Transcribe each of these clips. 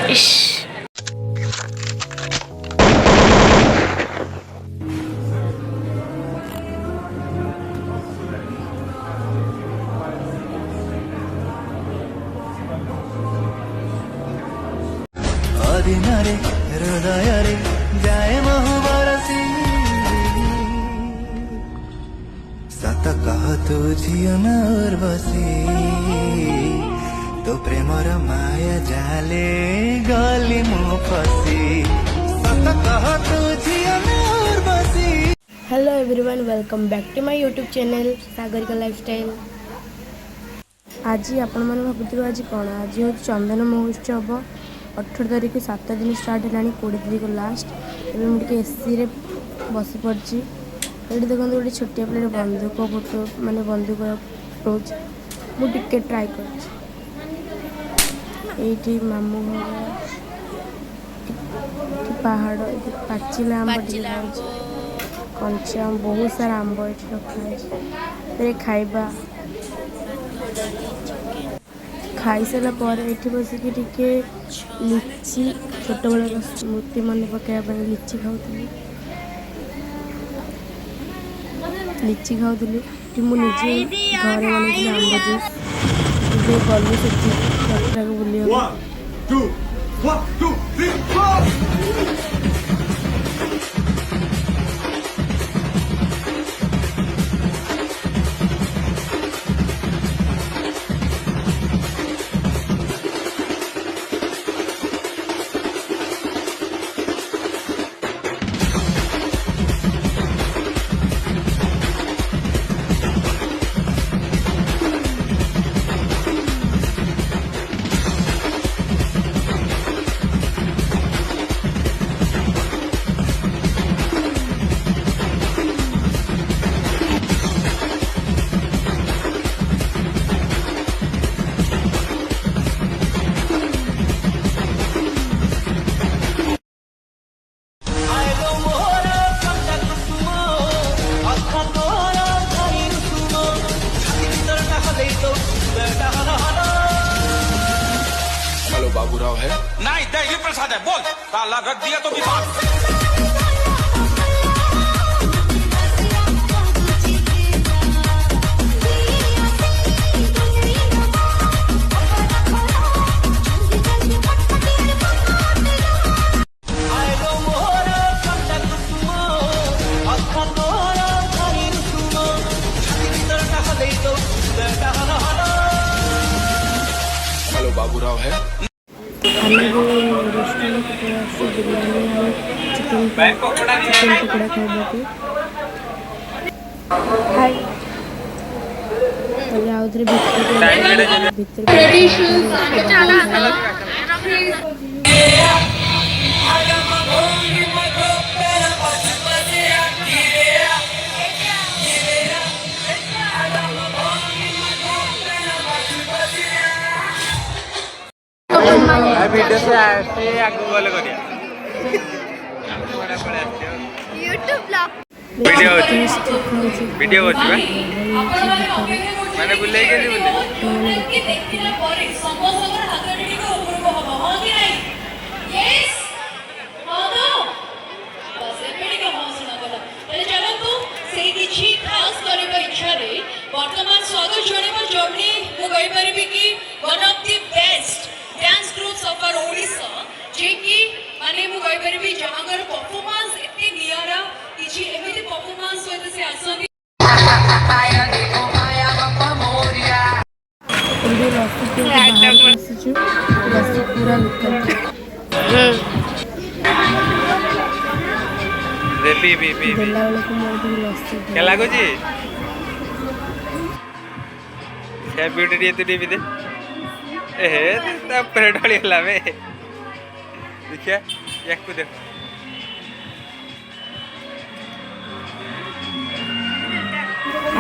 इश दिनरे हृदयरे जाए महुबरसी सत कह तू झियो न उर्वशी तो प्रेमर माया जाले गली मु फसी सत कह तू झियो न Urvashi. Hello everyone, welcome back to my YouTube channel Sagarika lifestyle. आज आपण मैंने भावुँ आज कौन आज हूँ चंदन महोत्सव 18 तारीख 7 दिन स्टार्ट है 20 तारीख लास्ट। एवं मुझे एसी रे बस पड़ी ये देखो गोटे छोटिया पिले बंदूक फोटो माने बंदूक अप्रोच मुझे ट्राए कर मामू घर पहाड़ पाचिला आंब कंचा बहुत सारा आंब ये रखा खाइबा खाई सारा पर ये बसिक लिची छोट बड़ स्मृति मन पकड़ा लिची खाऊली मुझे घर बन आंब जूस गलु से बुले बाबूराव है नहीं देवी प्रसाद है बोल ताला रख दिया तो विवाद। हेलो बाबूराव है बिरयानी चिकन पकड़ा खावा वीडियो से आसे आगु गले करिया यूट्यूब ब्लॉग वीडियो होची बा माने बुले गेली बुले देखिला परे समोसगर हातडी को ऊपर को हवा हो कि नहीं यस हो तो बस एपडी को हसना कला तले चलो तू सेही किछि खास करबा इच्छा रे वर्तमान स्वागत जणेबा जमनी मु गई परिबी कि one of the best dance groups of our Odisha जे कि माने मु गई परिबी जहागर परफॉर्मेंस एते नियारा किछि एमिति परफॉर्मेंस होते से आसनी पूरा क्या लागो जी क्या ब्यूटी दी तू टीवी दे ए ता पेडली हला बे देखिया याकू देख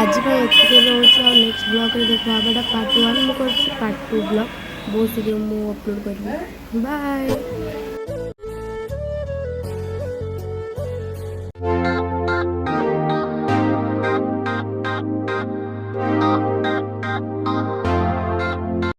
आज नेक्स्ट ब्लॉग रे देखा पार्ट 1 मुझे पार्ट 2 ब्लॉग बहुत शीघ्र मुझे अपलोड करी बाय।